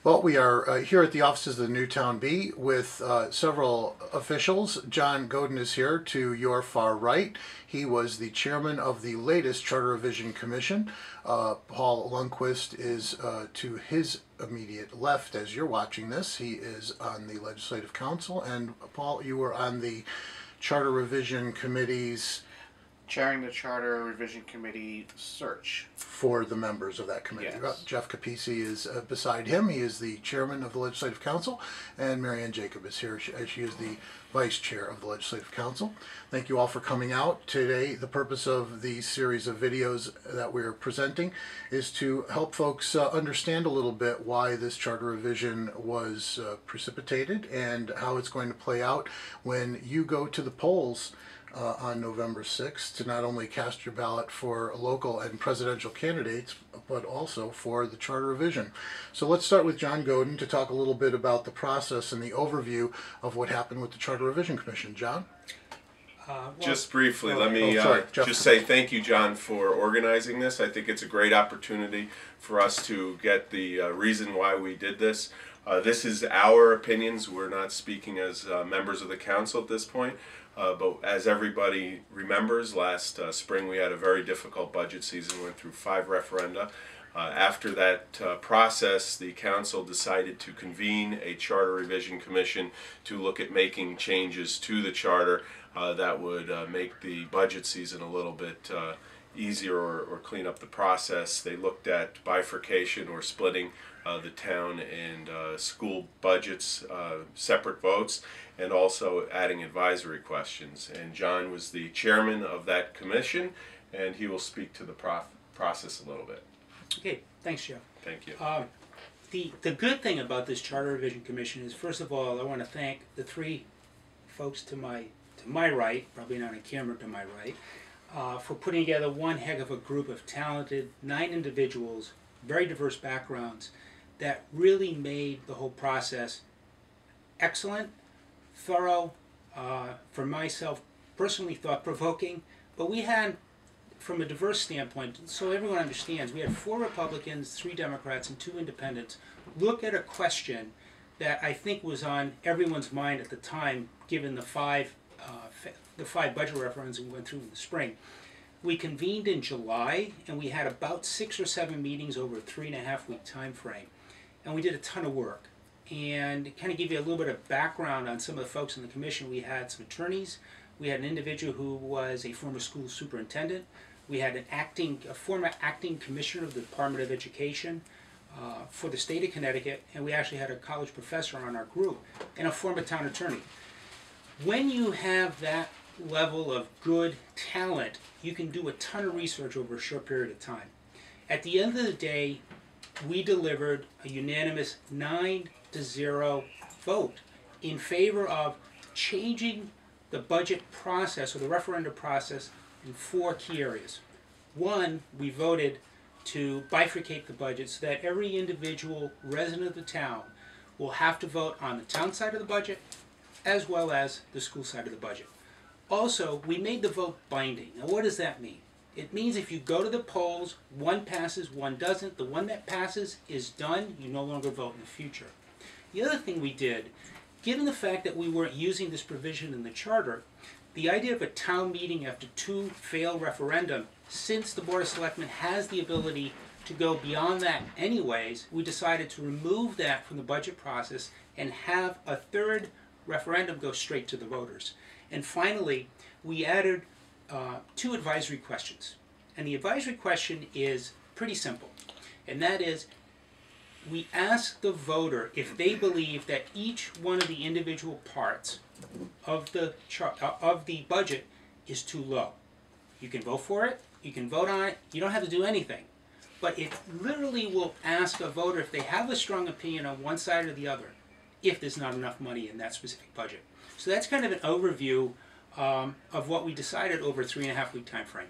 Well, we are here at the offices of the Newtown Bee with several officials. John Godin is here to your far right. He was the chairman of the latest Charter Revision Commission. Paul Lundquist is to his immediate left as you're watching this. He is on the Legislative Council. And Paul, you were on the Charter Revision Committee's chairing the Charter Revision Committee search for the members of that committee. Yes. Jeff Capisi is beside him. He is the chairman of the Legislative Council, and Marianne Jacob is here. She is the vice chair of the Legislative Council. Thank you all for coming out today. The purpose of the series of videos that we're presenting is to help folks understand a little bit why this charter revision was precipitated and how it's going to play out when you go to the polls on November 6th to not only cast your ballot for local and presidential candidates, but also for the charter revision. So let's start with John Godin to talk a little bit about the process and the overview of what happened with the Charter Revision Commission. John? Just briefly, let me just say thank you, John, for organizing this. I think it's a great opportunity for us to get the reason why we did this. This is our opinions. We're not speaking as members of the council at this point. But as everybody remembers, last spring we had a very difficult budget season, went through 5 referenda. After that process, the council decided to convene a charter revision commission to look at making changes to the charter that would make the budget season a little bit easier or clean up the process. They looked at bifurcation or splitting the town and school budgets, separate votes, and also adding advisory questions. And John was the chairman of that commission, and he will speak to the process a little bit. Okay, thanks, Jeff. Thank you. The good thing about this Charter Revision Commission is, first of all, I want to thank the 3 folks to my right, probably not on camera to my right, for putting together one heck of a group of talented 9 individuals, very diverse backgrounds, that really made the whole process excellent, thorough, for myself personally thought-provoking, but we had, from a diverse standpoint, so everyone understands, we had 4 Republicans, 3 Democrats, and 2 independents look at a question that I think was on everyone's mind at the time, given the 5 budget referendums we went through in the spring. We convened in July, and we had about 6 or 7 meetings over a 3.5-week time frame, and we did a ton of work. And to kind of give you a little bit of background on some of the folks in the commission, we had some attorneys, we had an individual who was a former school superintendent, we had a former acting commissioner of the Department of Education for the state of Connecticut, and we actually had a college professor on our group, and a former town attorney. When you have that level of good talent, you can do a ton of research over a short period of time. At the end of the day, we delivered a unanimous 9-0 vote in favor of changing the budget process or the referendum process in 4 key areas. 1, we voted to bifurcate the budget so that every individual resident of the town will have to vote on the town side of the budget as well as the school side of the budget. Also, we made the vote binding. Now, what does that mean? It means if you go to the polls, one passes, one doesn't. The one that passes is done. You no longer vote in the future. The other thing we did, given the fact that we weren't using this provision in the charter, the idea of a town meeting after 2 failed referendum, since the Board of Selectmen has the ability to go beyond that anyways, we decided to remove that from the budget process and have a 3rd referendum go straight to the voters. And finally, we added 2 advisory questions. And the advisory question is pretty simple. And that is, we ask the voter if they believe that each one of the individual parts of the budget is too low. You can vote for it, you can vote on it, you don't have to do anything. But it literally will ask a voter if they have a strong opinion on one side or the other, if there's not enough money in that specific budget. So that's kind of an overview of what we decided over a 3.5-week time frame.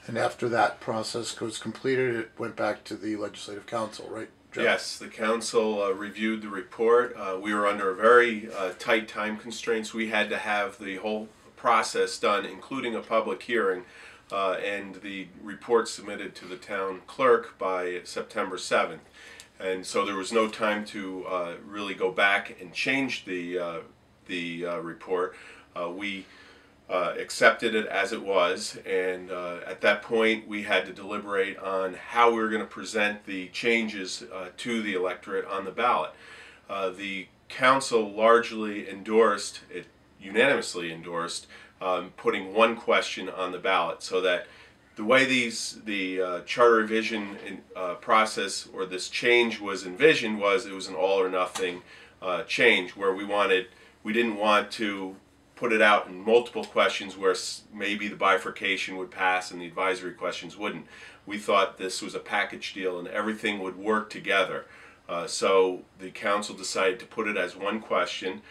And after that process was completed, it went back to the Legislative Council, right, Jeff? Yes, the council reviewed the report. We were under very tight time constraints. We had to have the whole process done, including a public hearing, and the report submitted to the town clerk by September 7th. and so there was no time to really go back and change the report. We accepted it as it was, and at that point we had to deliberate on how we were going to present the changes to the electorate on the ballot. The council largely endorsed, it unanimously endorsed, putting one question on the ballot, so that the way the charter revision process, or this change, was envisioned was it was an all or nothing change, where we didn't want to put it out in multiple questions where maybe the bifurcation would pass and the advisory questions wouldn't. We thought this was a package deal and everything would work together. So the council decided to put it as one question.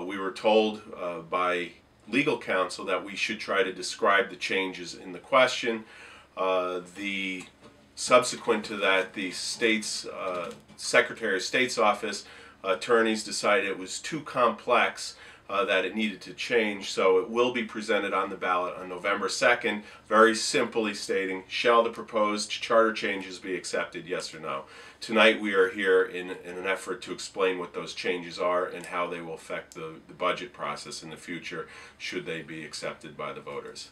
We were told by legal counsel that we should try to describe the changes in the question. Subsequent to that, the state's Secretary of State's office attorneys decided it was too complex, that it needed to change, so it will be presented on the ballot on November 2nd, very simply stating, shall the proposed charter changes be accepted, yes or no? Tonight we are here in an effort to explain what those changes are and how they will affect the budget process in the future, should they be accepted by the voters.